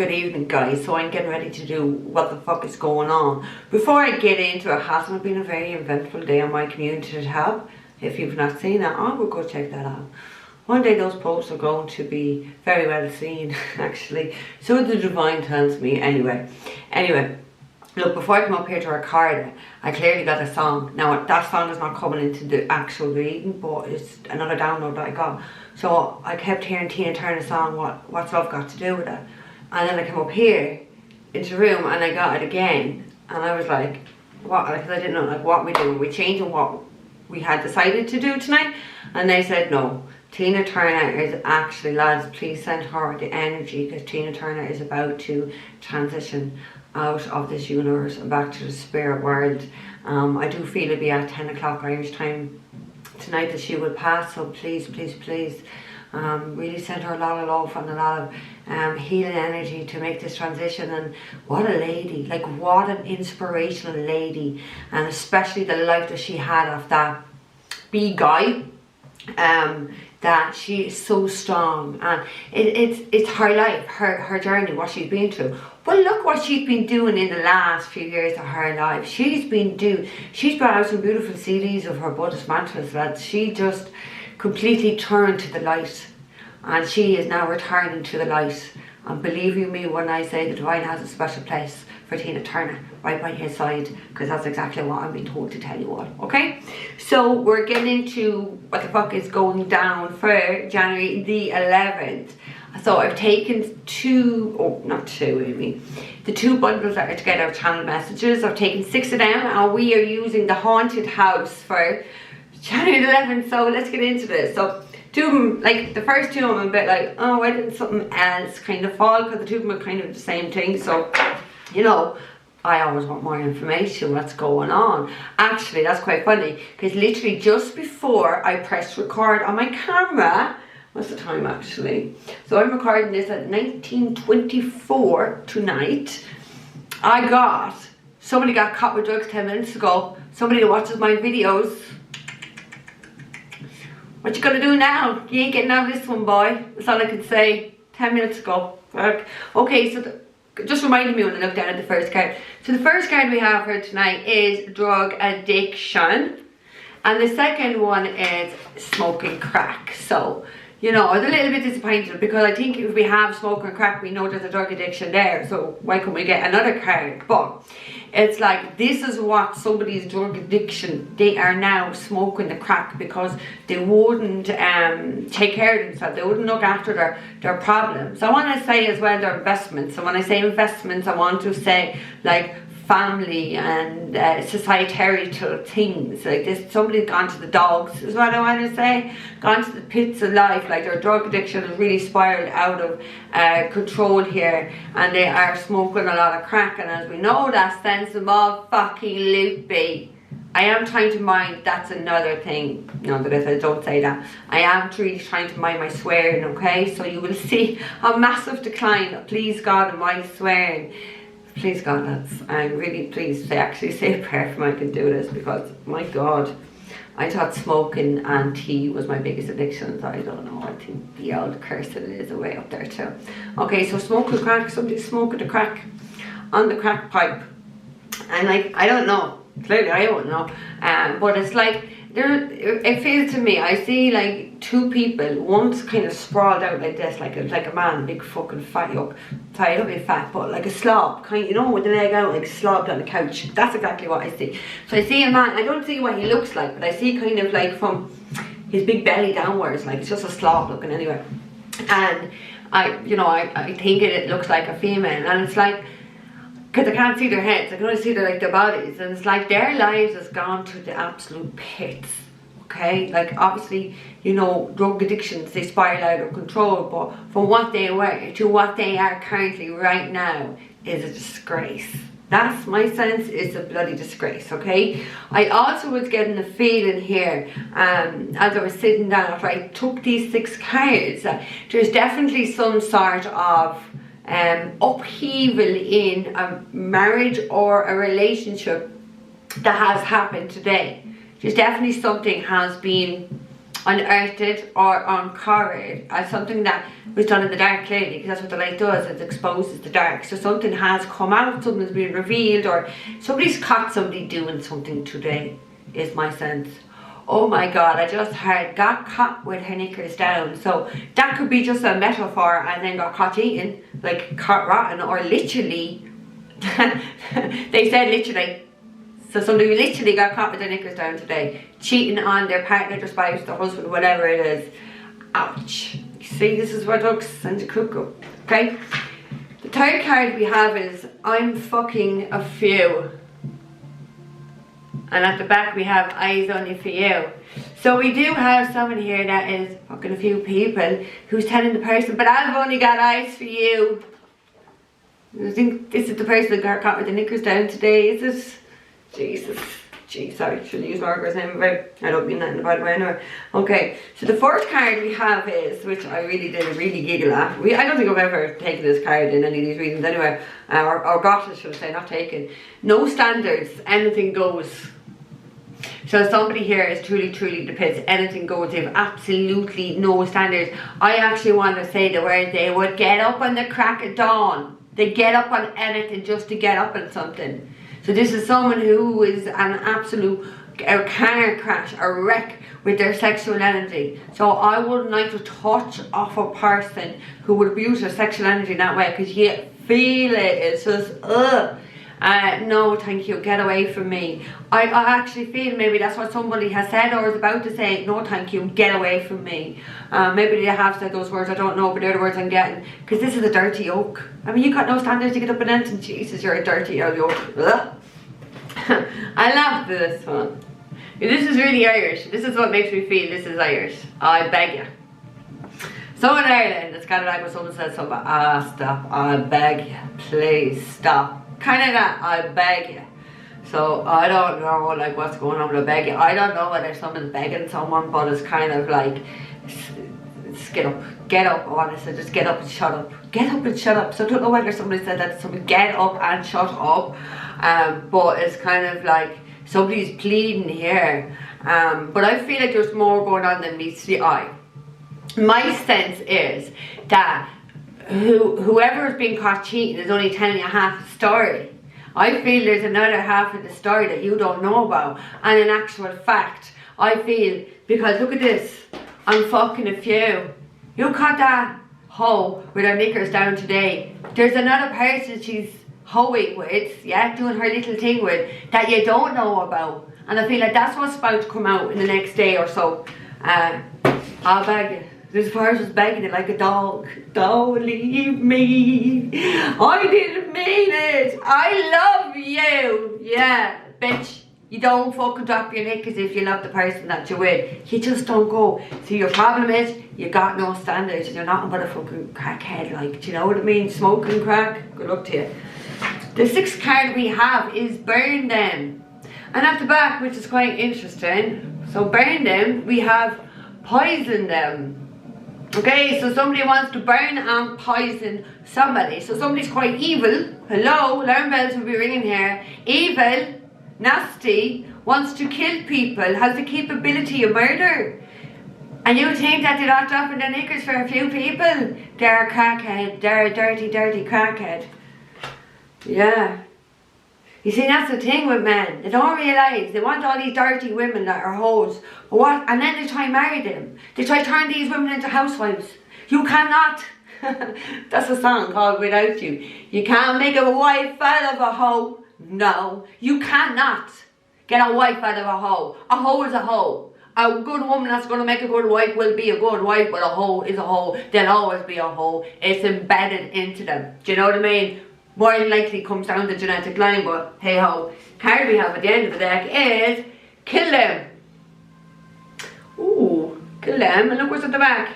Good evening, guys. So I'm getting ready to do what the fuck is going on. Before I get into it, hasn't it been a very eventful day on my community tab? If you've not seen it, I will go check that out. One day those posts are going to be very well seen, actually. So the divine tells me. Anyway, look, before I come up here to record it, I clearly got a song. Now, that song is not coming into the actual reading, but it's another download that I got. So I kept hearing Tina Turner's song, What's Love Got to Do With It? And then I came up here into the room and I got it again. And I was like, what? Because I didn't know, like, what we doing? We changing what we had decided to do tonight? And they said no. Tina Turner is actually, lads, please send her the energy, because Tina Turner is about to transition out of this universe and back to the spirit world. I do feel it'll be at 10 o'clock Irish time tonight that she will pass, so please, please, please really send her a lot of love and a lot of healing energy to make this transition. And what a lady, like what an inspirational lady, and especially the life that she had of that guy. That she is so strong, and it's her life, her journey, what she's been through. But look what she's been doing in the last few years of her life. She's brought out some beautiful CDs of her Buddhist mantras that she just completely turned to the light, and she is now returning to the light. And believe you me when I say the divine has a special place for Tina Turner right by his side, because that's exactly what I'm being told to tell you all. Okay, so we're getting into what the fuck is going down for January the 11th. So I've taken the two bundles that are together of channel messages. I've taken 6 of them, and we are using the haunted house for January the 11th. So let's get into this. So two of them, like the first two of them, I'm a bit like, oh, why didn't something else kind of fall? Because the two of them are kind of the same thing. So, you know, I always want more information, what's going on. Actually, that's quite funny, because literally just before I pressed record on my camera, what's the time actually? So I'm recording this at 19:24 tonight. Somebody got caught with drugs 10 minutes ago. Somebody that watches my videos. What you gonna do now? You ain't getting out of this one, boy. That's all I can say. 10 minutes ago. Okay, so just reminded me when I looked down at the first card. So the first card we have for tonight is drug addiction, and the second one is smoking crack. So, you know, I was a little bit disappointed, because I think if we have smoking crack, we know there's a drug addiction there, so why can't we get another card? But it's like, this is what somebody's drug addiction, they are now smoking the crack because they wouldn't take care of themselves, they wouldn't look after their problems. I want to say as well their investments, and when I say investments, I want to say like family and societal things. Like this, somebody's gone to the dogs, is what I want to say, gone to the pits of life. Like their drug addiction has really spiraled out of control here, and they are smoking a lot of crack, and as we know, that sends them all fucking loopy. I am trying to mind, that's another thing, no, that I don't say that. I am really trying to mind my swearing, okay? So you will see a massive decline, please God, in my swearing. Please God, lads, I'm really pleased to actually say a prayer for me I can do this, because my God, I thought smoking and tea was my biggest addiction. I don't know, I think the old curse it is way up there too. Okay, so smoking crack, somebody's smoking the crack on the crack pipe, and like, I don't know, clearly I don't know, but it's like, it feels to me, I see like two people, one's kind of sprawled out like this, like a man, big fucking fat up, sorry, not really fat, but like a slob, kind of, you know, with the leg out, like slobbed on the couch. That's exactly what I see. So I see a man, I don't see what he looks like, but I see kind of like from his big belly downwards, like it's just a slob looking anyway. And I think it looks like a female, and it's like, because I can't see their heads, I can only see their bodies, and it's like their lives has gone to the absolute pits. Okay, like obviously, you know, drug addictions, they spiral out of control, but from what they were to what they are currently right now is a disgrace. That's my sense, it's a bloody disgrace, okay? I also was getting a feeling here, as I was sitting down after I took these 6 cards, there's definitely some sort of upheaval in a marriage or a relationship that has happened today. There's definitely something has been unearthed or uncovered as something that was done in the dark, clearly, because that's what the light does, it exposes the dark. So something has come out, something's been revealed, or somebody's caught somebody doing something today, is my sense. Oh my god, I just heard got caught with her knickers down. So that could be just a metaphor, and then got caught eating, like caught rotten, or literally they said literally. So somebody literally got caught with their knickers down today, cheating on their partner, their spouse, their husband, whatever it is. Ouch. You see, this is where ducks send a cuckoo. Okay? The third card we have is I'm fucking a few. And at the back we have eyes only for you. So we do have someone here that is fucking a few people who's telling the person, but I've only got eyes for you. I think this is the person that got caught with the knickers down today, is it? Jesus. Jeez, sorry, shouldn't use Margaret's name about. I don't mean that in a bad way anyway. Okay, so the fourth card we have is, which I really did really giggle at. I don't think I've ever taken this card in any of these readings anyway. Or got it, should I say, not taken. No standards, anything goes. So somebody here is truly depicts anything goes. They have absolutely no standards. I actually want to say the word, they would get up on the crack of dawn. They get up on anything just to get up on something. So this is someone who is an absolute car crash, a wreck with their sexual energy. So I wouldn't like to touch off a person who would abuse their sexual energy in that way, because you feel it. It's just ugh. No thank you, get away from me. I actually feel maybe that's what somebody has said or is about to say. No thank you, get away from me. Maybe they have said those words, I don't know, but they're the words I'm getting. Because this is a dirty oak. I mean, you got no standards to get up and anything. Jesus, you're a dirty old oak. I love this one. This is really Irish. This is what makes me feel this is Irish. I beg you. So in Ireland, it's kind of like when someone says something, stop, I beg you, please stop. Kind of that, I beg you. So I don't know like what's going on with a beg you. I don't know whether someone's begging someone, but it's kind of like, just get up, honestly, just get up and shut up. Get up and shut up. So I don't know whether somebody said that to someone, get up and shut up. But it's kind of like somebody's pleading here. But I feel like there's more going on than meets the eye. My sense is that whoever is being caught cheating is only telling you half the story. I feel there's another half of the story that you don't know about. And in actual fact, I feel, because look at this, I'm fucking a few. You caught that hoe with her knickers down today. There's another person she's hoeing with, yeah, doing her little thing with, that you don't know about. And I feel like that's what's about to come out in the next day or so. I'll beg you. This person's begging it like a dog. Don't leave me. I didn't mean it. I love you. Yeah, bitch. You don't fucking drop your knickers if you love the person that you're with. You just don't go. See, your problem is you got no standards and you're nothing but a fucking crackhead. Like, do you know what I mean? Smoking crack. Good luck to you. The sixth card we have is burn them. And at the back, which is quite interesting. So burn them, we have poison them. Okay, so somebody wants to burn and poison somebody. So somebody's quite evil. Hello, alarm bells will be ringing here. Evil, nasty, wants to kill people, has the capability of murder. And you think that they're not dropping their knickers for a few people? They're a crackhead. They're a dirty crackhead. Yeah. You see, that's the thing with men. They don't realise. They want all these dirty women that are hoes. But what? And then they try and marry them. They try to turn these women into housewives. You cannot. That's a song called Without You. You can't make a wife out of a hoe. No. You cannot get a wife out of a hoe. A hoe is a hoe. A good woman that's going to make a good wife will be a good wife, but a hoe is a hoe. They'll always be a hoe. It's embedded into them. Do you know what I mean? More than likely comes down the genetic line, but hey ho. Card we have at the end of the deck is kill them. Ooh, kill them. And look what's at the back.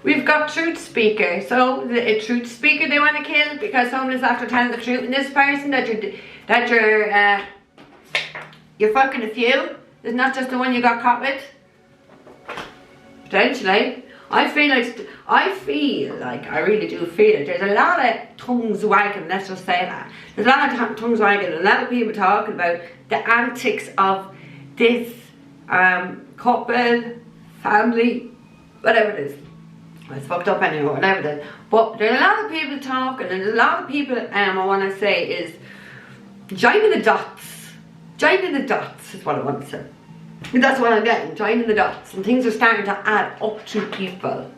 We've got truth speaker. So a truth speaker they want to kill because someone is after telling the truth. And this person that you're fucking a few is not just the one you got caught with. Potentially. I feel like, I really do feel it. There's a lot of tongues wagging, let's just say that. There's a lot of tongues wagging, a lot of people talking about the antics of this couple, family, whatever it is. It's fucked up anyway, whatever it is. But there's a lot of people talking, and there's a lot of people, I want to say is joining the dots. Joining the dots is what I want to say. That's what I'm getting, joining the dots. And things are starting to add up to people.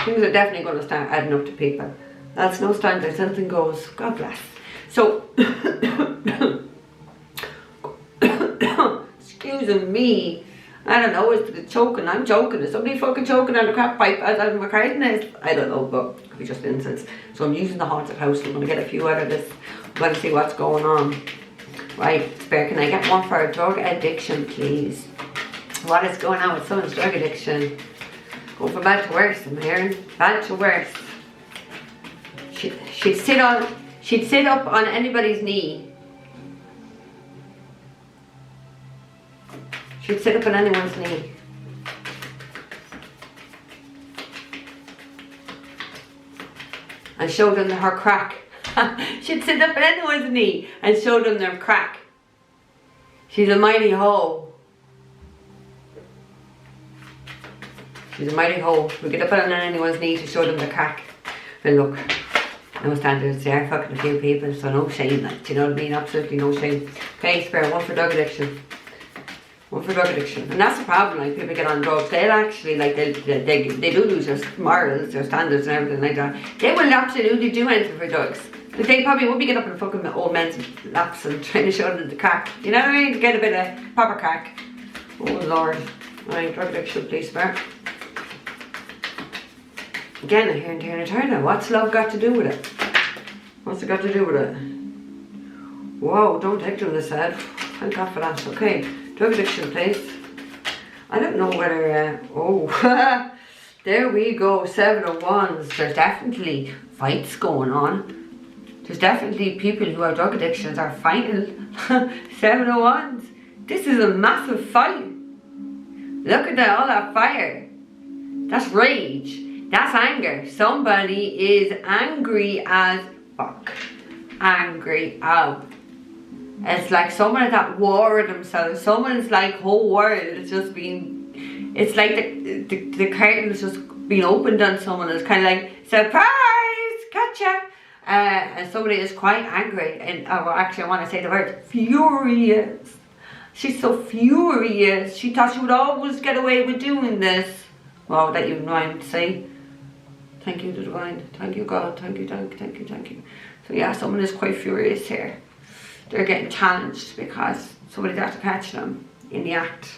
Things are definitely going to start adding up to people. That's no standard, something goes, God bless. So, excuse me. I don't know, is it choking? I'm joking. Is somebody fucking choking on a crap pipe as I'm recording this? I don't know, but it could be just incense. So I'm using the haunted house. I'm going to get a few out of this. I'm going to see what's going on. Right, spare, can I get one for a drug addiction, please? What is going on with someone's drug addiction? Going from bad to worse, I'm hearing. Bad to worse. She'd sit up on anybody's knee. She'd sit up on anyone's knee. And show them her crack. She'd sit up on anyone's knee and show them their crack. She's a mighty hoe. She's a mighty hoe. We get up on anyone's knee to show them the crack. But look, no standards. They are fucking a few people, so no shame. Like, do you know what I mean? Absolutely no shame. Okay, spare one for drug addiction. One for drug addiction. And that's the problem, like people get on drugs, they'll actually, like they do lose their morals, their standards and everything like that. They will absolutely do anything for drugs. But they probably won't be getting up in fucking old men's laps and trying to show them the crack. You know what I mean? Get a bit of proper crack. Oh Lord. Right, drug addiction, please, spare. Again, I'm hearing Tina Turner. What's love got to do with it? What's it got to do with it? Whoa, don't take them this head. Thank God for that. Okay. Drug addiction, please. I don't know whether, oh, there we go, 7 of Wands. There's definitely fights going on. There's definitely people who have drug addictions are fighting. 7 of Wands. This is a massive fight. Look at that, all that fire. That's rage. That's anger. Somebody is angry as fuck. Angry out. It's like someone is at war with themselves. Someone's like whole world is just being, it's like the curtain has just been opened on someone. It's kind of like, surprise, gotcha. And somebody is quite angry. And well, actually I want to say the word furious. She's so furious. She thought she would always get away with doing this. Well, that you know what I'm saying. Thank you, the divine. Thank you, God. Thank you, thank you, thank you, thank you. So yeah, someone is quite furious here. They're getting challenged because somebody's after catch them in the act.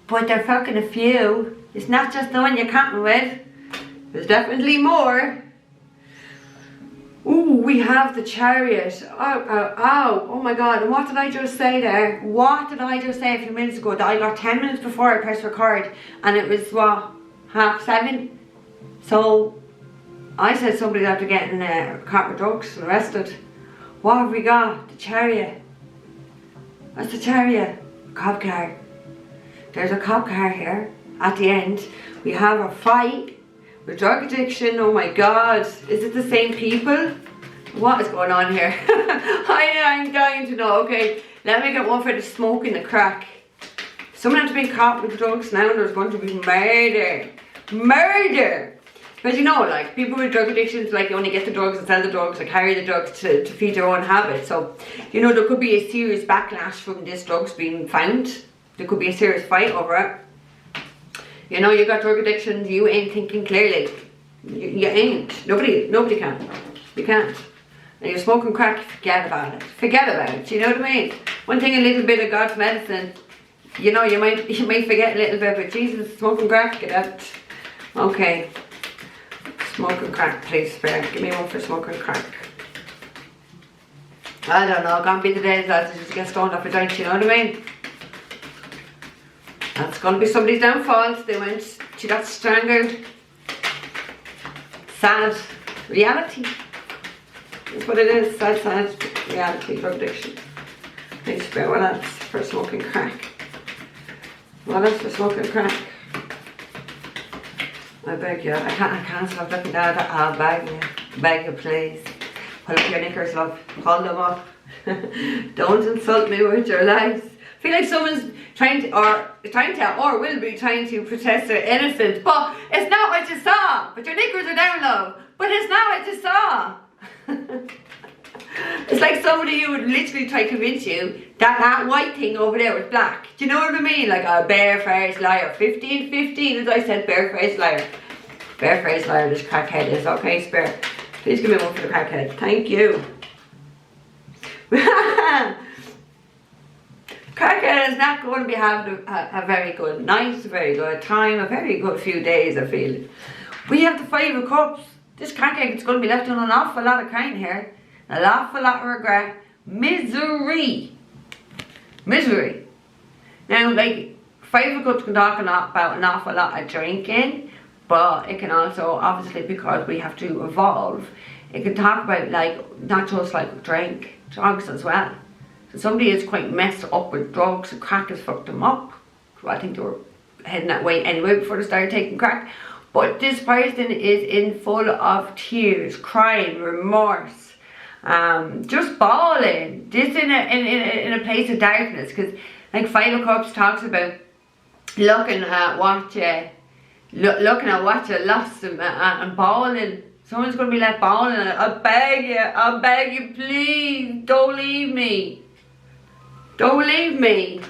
But they're fucking a few. It's not just the one you're camping with. There's definitely more. Ooh, we have the Chariot. Oh my God. And what did I just say there? What did I just say a few minutes ago? That I got 10 minutes before I pressed record. And it was, what, 7:30? So, I said somebody's after getting caught with drugs and arrested. What have we got? The Chariot. What's the Chariot? A cop car. There's a cop car here. At the end, we have a fight with drug addiction. Oh my God. Is it the same people? What is going on here? I'm dying to know. Okay, let me get one for the smoke and the crack. Someone has been caught with drugs now and there's going to be murder. Murder! Because you know, like, people with drug addictions, like, only get the drugs and sell the drugs or carry the drugs to feed their own habits. So, you know, there could be a serious backlash from this drugs being found. There could be a serious fight over it. You know, you got drug addictions, you ain't thinking clearly. You ain't. Nobody can. You can't. And you're smoking crack, forget about it. Forget about it, you know what I mean? One thing, a little bit of God's medicine, you know, you might forget a little bit, but Jesus, smoking crack, get out. Okay. Smoking crack, please, spare. Give me one for smoking crack. I don't know, gonna be the days lads to just get stoned off a joint, you know what I mean? That's gonna be somebody's downfall. She got strangled. Sad reality. That's what it is, sad reality, drug addiction. Please spare, what else for smoking crack? What else for smoking crack? I beg you, I can't stop looking at it. I'll beg you please. Pull up your knickers, love. Pull them up. Don't insult me with your lives. feel like someone's trying to, or will be trying to protest their innocence. But it's not what you saw. But your knickers are down, love. But it's not what you saw. It's like somebody who would literally try to convince you that that white thing over there was black. Do you know what I mean? Like a barefaced liar. 15-15, as I said, barefaced liar. Barefaced liar, this crackhead is. Okay, spare. Please give me one for the crackhead. Thank you. Crackhead is not going to be having a very good night, a very good time, a very good few days, I feel. We have the 5 of cups. This crackhead is going to be left on an awful lot of crying here. An awful lot of regret. Misery. Misery. Now, like, 5 of cups can talk about an awful lot of drinking, but it can also, obviously, because we have to evolve, it can talk about, like, not just like drink, drugs as well. So somebody is quite messed up with drugs, and crack has fucked them up. So I think they were heading that way anyway before they started taking crack. But this person is in full of tears, crying, remorse, just bawling. This in a place of darkness, because like 5 of Cups talks about looking at what you lost and bawling. Someone's going to be like bawling. I beg you, please, don't leave me. Don't leave me.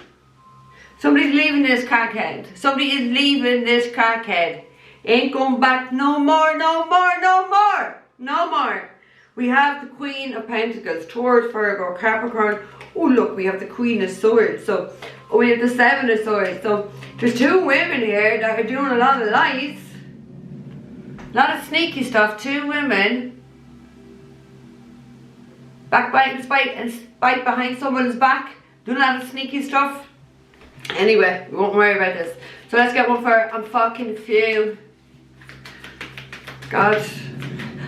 Somebody's leaving this crackhead. Somebody is leaving this crackhead. Ain't going back no more, no more, no more, no more. We have the Queen of Pentacles, Taurus, Virgo, Capricorn. Oh look, we have the Queen of Swords. So we have the 7 of Swords. So there's 2 women here that are doing a lot of lies. A lot of sneaky stuff. 2 women. Backbite and spite behind someone's back. Doing a lot of sneaky stuff. Anyway, we won't worry about this. So let's get one for I'm fucking few. God.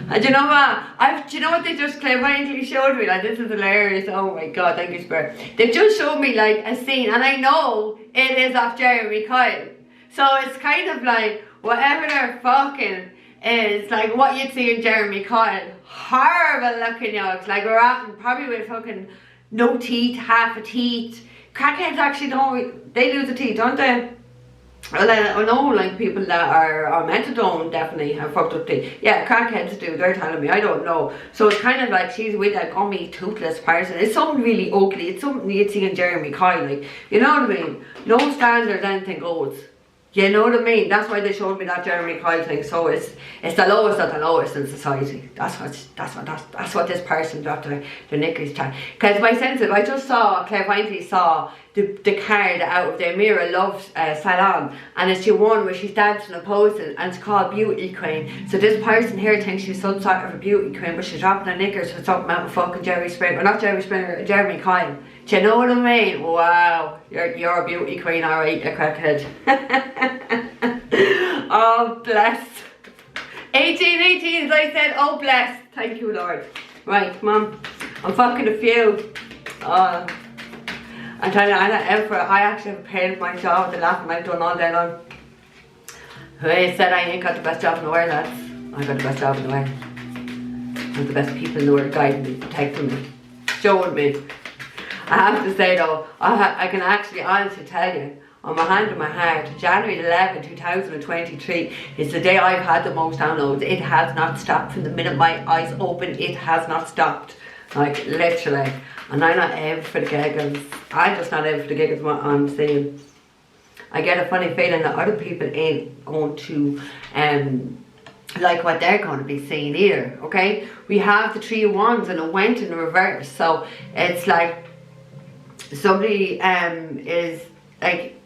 And do you know what? Do you know what they just clairvoyantly showed me? Like, this is hilarious. Oh my God, thank you, Spirit. They just showed me like a scene, and I know it is of Jeremy Kyle. So it's kind of like whatever they're fucking is like what you'd see in Jeremy Kyle. Horrible looking yokes. Like we're at probably with fucking no teeth, half a teeth. Crackheads actually don't, they lose a teeth, don't they? Well, I know like people that are methadone definitely have fucked up teeth. Yeah, crackheads do, they're telling me, I don't know. So it's kind of like she's with a gummy, toothless person. It's something really ugly. It's something you'd see in Jeremy Kyle, like, you know what I mean? No standards, anything goes. You know what I mean? That's why they showed me that Jeremy Kyle thing. So it's the lowest of the lowest in society. That's what this person got the knickers chat. Because my sense of, I just clairvoyantly saw the card out of their Mirror Love salon, and it's your one where she's dancing and posing, and it's called Beauty Queen. So this person here thinks she's some sort of a beauty queen, but she's dropping her knickers for something out of fucking Jerry Springer, or not Jerry Springer, Jeremy Kyle. Do you know what I mean? Wow, you're a beauty queen, alright, a crackhead. Oh bless. 18, as I said, oh bless. Thank you, Lord. Right, come on. I'm fucking a few. I'm telling you, I actually have a pain in my jaw with the laughing I've done all day long. I said I ain't got the best job in the world, lads. I got the best job in the world. I have the best people in the world guiding me, protecting me, showing me. I have to say though, I can actually honestly tell you, on my hand and my heart, January 11, 2023 is the day I've had the most downloads. It has not stopped from the minute my eyes open. It has not stopped. Like, literally. And I'm not in for the giggles. I'm just not in for the giggles, what I'm saying. I get a funny feeling that other people ain't going to like what they're going to be seeing either, okay? We have the 3 of Wands and it went in reverse. So it's like somebody is like,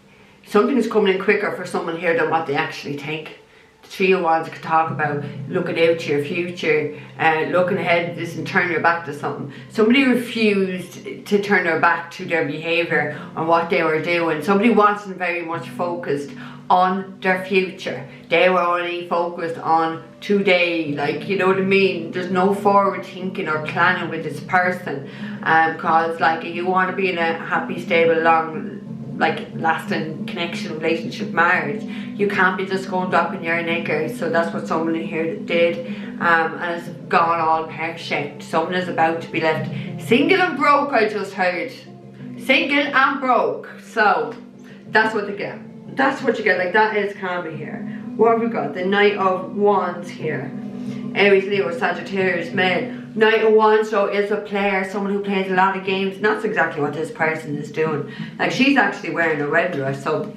something is coming in quicker for someone here than what they actually think. The 3 of Wands could talk about looking out to your future, looking ahead to this and turn your back to something. Somebody refused to turn their back to their behaviour on what they were doing. Somebody wasn't very much focused on their future. They were only focused on today, like, you know what I mean? There's no forward thinking or planning with this person, because like you want to be in a happy, stable, long, like lasting connection, relationship, marriage. You can't be just going dropping your knickers. So that's what someone in here did, and it's gone all pear-shaped. Someone is about to be left single and broke, I just heard. single and broke. So that's what they get. That's what you get. Like, that is karma here. What have we got? The Knight of Wands here. Aries, Leo, Sagittarius, male. Knight of Wands, so is a player, someone who plays a lot of games. And that's exactly what this person is doing. Like, she's actually wearing a red dress, so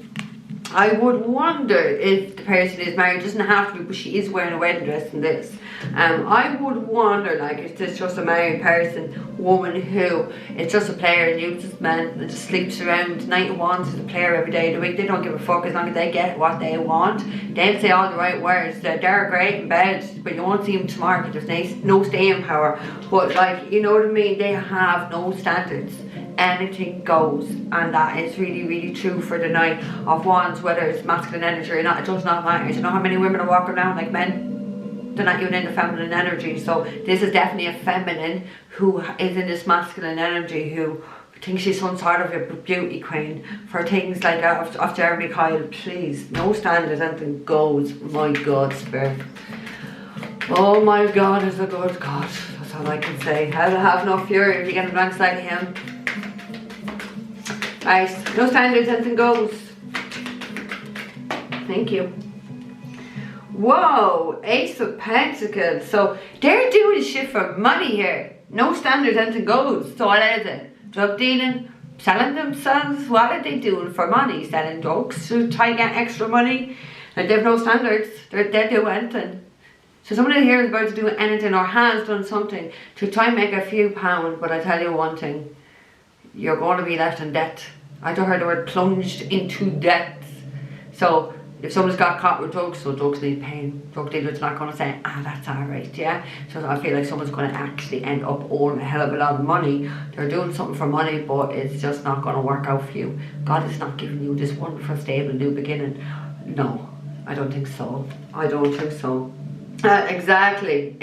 I would wonder if the person is married. It doesn't have to be, but she is wearing a wedding dress in this. I would wonder, like, if it's just a married person, woman who is just a player and uses men and just sleeps around. Knight of Wands is a player every day of the week. They don't give a fuck as long as they get what they want. They'll say all the right words. They're great in bed, but you won't see them tomorrow because there's no staying power. But, like, you know what I mean? They have no standards. Anything goes, and that is really, really true for the Knight of Wands, whether it's masculine energy or not. It does not matter. Do you know how many women are walking around like men? They're not even in the feminine energy. So this is definitely a feminine who is in this masculine energy, who thinks she's some sort of a beauty queen for things like of Jeremy Kyle. Please, no standards, anything goes. My God, spirit. Oh my God is a good God. That's all I can say. I'll have no fury if you get alongside him. Right, no standards, anything goes. Thank you. Whoa, Ace of Pentacles. So they're doing shit for money here. No standards, anything goes. So what is it? Drug dealing? Selling themselves? What are they doing for money? Selling drugs to try and get extra money? Like, they have no standards. They do anything. So someone in here is about to do anything or has done something to try and make a few pounds. But I tell you one thing. You're going to be left in debt. I don't heard the word plunged into debt. So if someone's got caught with drugs, so drugs need paying. Drug dealers not going to say, that's alright, yeah. So I feel like someone's going to actually end up owing a hell of a lot of money. They're doing something for money, but it's just not going to work out for you. God is not giving you this wonderful, stable, new beginning. No, I don't think so. I don't think so. Exactly.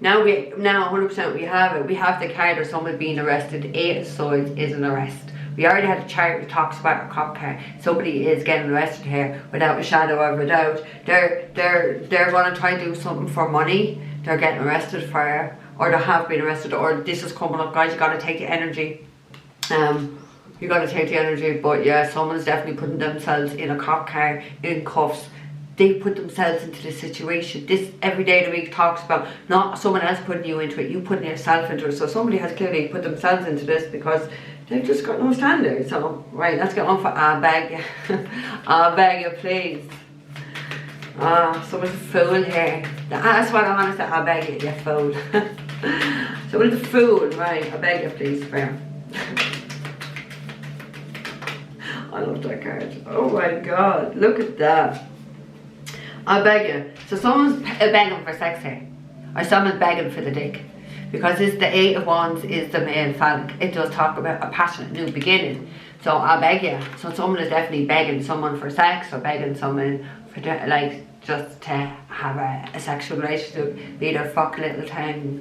Now 100% we have it. We have the card of someone being arrested. Eight of Swords is an arrest. We already had a chart that talks about a cop car. Somebody is getting arrested here without a shadow of a doubt. They're going to try to do something for money. They're getting arrested for it, or they have been arrested, or this is coming up, guys. You got to take the energy. You got to take the energy. But yeah, someone's definitely putting themselves in a cop car in cuffs. They put themselves into this situation. This every day of the week talks about not someone else putting you into it, you putting yourself into it. So somebody has clearly put themselves into this because they've just got no standards. So right, let's get on for I beg you. I beg you, please. Someone's a fool here. That's what I want to say. I beg you, you fool. Someone's a fool, right? I beg you, please, fair. I love that card. Oh my God, look at that. I beg you. So someone's begging for sex here. Or someone's begging for the dick. Because it's the Eight of Wands is the male phallic. It does talk about a passionate new beginning. So I beg you. So someone is definitely begging someone for sex, or begging someone for, like, just to have a sexual relationship. Be their fuck little thing.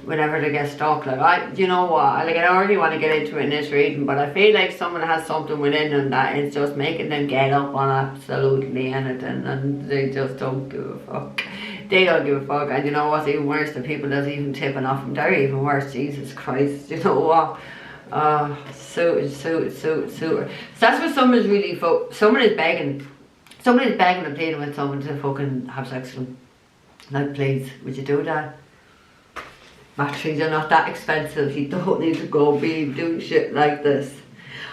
Whenever they get stuck. Like, you know what? Like, I don't really want to get into it in this reading, but I feel like someone has something within them that is just making them get up on absolutely anything, and they just don't give a fuck. They don't give a fuck. And you know what's even worse? The people that's even tipping off them, they're even worse. Jesus Christ. You know what? So that's what someone's really someone is begging and pleading with someone to fucking have sex with them. Like, please, would you do that? Batteries are not that expensive. You don't need to go be doing shit like this.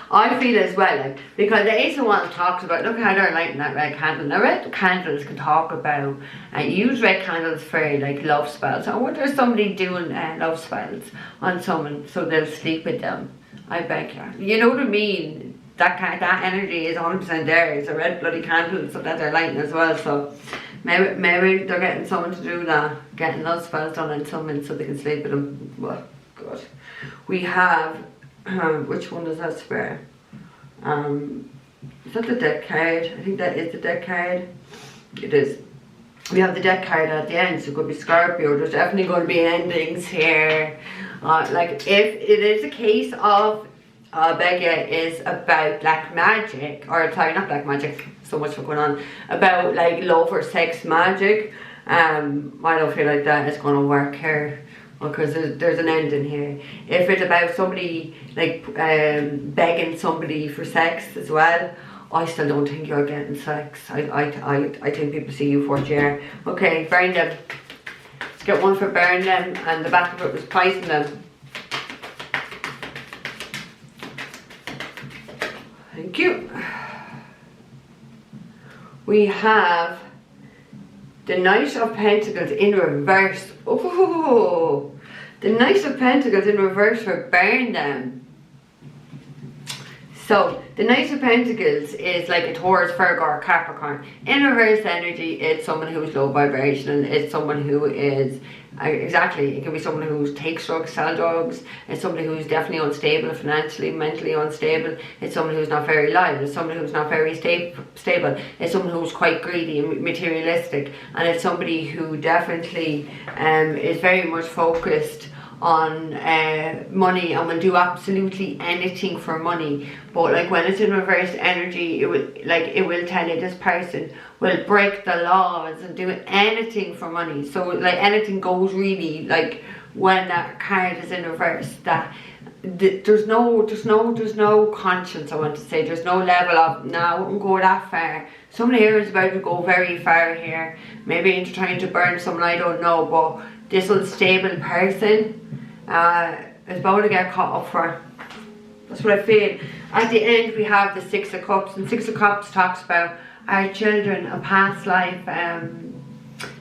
I feel as well, like, because the Ace of Wands talks about, look how they're lighting that red candle. Now, red candles can talk about, use red candles for, like, love spells. I wonder if somebody doing love spells on someone so they'll sleep with them. I beg you. You know what I mean? That energy is 100% there. It's a red bloody candle so that they're lighting as well. So maybe they're getting someone to do that, getting those spells done on someone so they can sleep with them. Well, good. We have, which one does that spare? Is that the deck card? I think that is the deck card. It is. We have the deck card at the end, so it could be Scorpio. There's definitely going to be endings here. Like, if it is a case of Beggar is about black magic, or sorry, not black magic, so much for going on, about like love or sex magic. I don't feel like that is going to work here. because there's an ending here. If it's about somebody like begging somebody for sex as well, I still don't think you're getting sex. I think people see you for what you are. Okay, burn them. Let's get one for burn them, and the back of it was pricing them. Thank you. We have the Knight of Pentacles in reverse. Oh, the Knight of Pentacles in reverse for burn them. So, the Knight of Pentacles is like a Taurus, Virgo or Capricorn. In reverse energy, it's someone who is low vibrational. It's someone who is, exactly, it can be someone who takes drugs, sells drugs. It's somebody who's definitely unstable financially, mentally unstable. It's someone who's not very loyal. It's someone who's not very stable. It's someone who's quite greedy and materialistic. And it's somebody who definitely is very much focused on money and will do absolutely anything for money. But like when it's in reverse energy, it will tell you this person will break the laws and do anything for money. So like anything goes really, like when that card is in reverse, that there's no conscience, I want to say. There's no level of, no, I wouldn't go that far. Somebody here is about to go very far here, maybe into trying to burn someone, I don't know, but this unstable person is about to get caught up for. That's what I feel. At the end we have the Six of Cups, and Six of Cups talks about our children, a past life,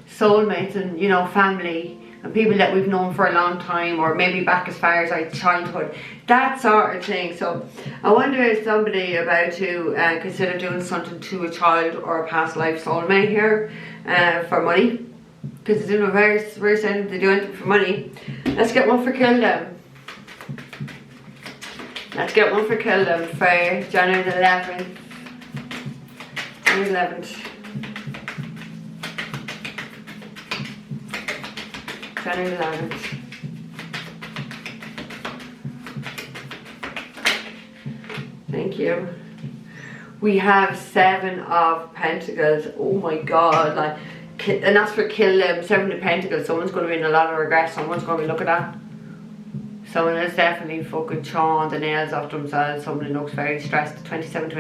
soulmates, and you know, family, and people that we've known for a long time, or maybe back as far as our childhood, that sort of thing. So I wonder if somebody about to consider doing something to a child or a past life soulmate here for money, because it's in reverse. We're saying they do anything for money. Let's get one for kill them. Let's get one for kill them for January the 11th. January 11th. January 11th. Thank you. We have Seven of Pentacles. Oh my God, like, and that's for kill them. Seven of Pentacles. Someone's going to be in a lot of regret. Someone's going to be looking at. Someone is definitely fucking chawing the nails off themselves. Someone looks very stressed. 27,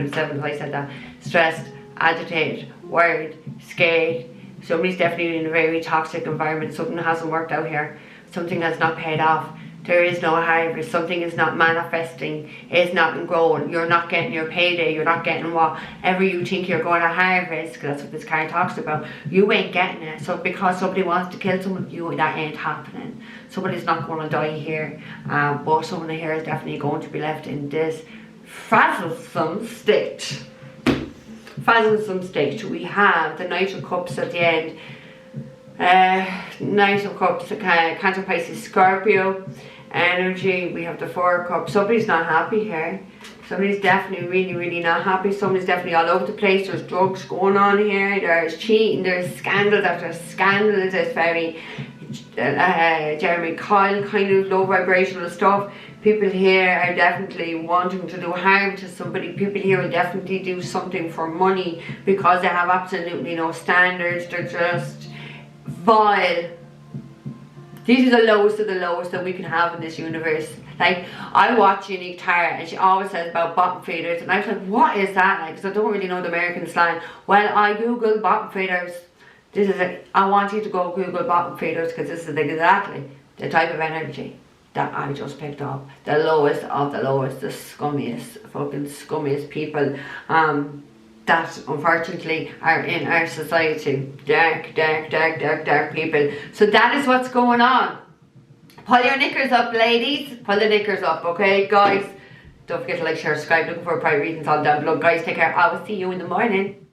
I said that. Stressed, agitated, worried, scared. Somebody's definitely in a very toxic environment. Something hasn't worked out here. Something has not paid off. There is no harvest. Something is not manifesting. It's not growing. You're not getting your payday. You're not getting whatever you think you're going to harvest, because that's what this card talks about. You ain't getting it. So because somebody wants to kill someone, that ain't happening. Somebody's not going to die here. But someone here is definitely going to be left in this frazzlesome state. Frazzlesome state. We have the Knight of Cups at the end. Knight of Cups, Cancer, Pisces, Scorpio energy. We have the Four of Cups. Somebody's not happy here. Somebody's definitely really not happy. Somebody's definitely all over the place. There's drugs going on here. There's cheating. There's scandals after scandals. There's very Jeremy Kyle kind of low vibrational stuff. People here are definitely wanting to do harm to somebody. People here will definitely do something for money because they have absolutely no standards. They're just vile. These are the lowest of the lowest that we can have in this universe. Like, I watch Unique Tara and she always says about bottom feeders, and I was like, what is that like? Because I don't really know the American slang. Well, I googled bottom feeders. This is it. I want you to go Google bottom feeders, because this is exactly the type of energy that I just picked up. The lowest of the lowest, the scummiest, fucking scummiest people that unfortunately are in our society. Dark people. So that is what's going on. Pull your knickers up, ladies. Pull the knickers up, okay, guys? Don't forget to like, share, subscribe. Looking for private readings all down below. Guys, take care. I will see you in the morning.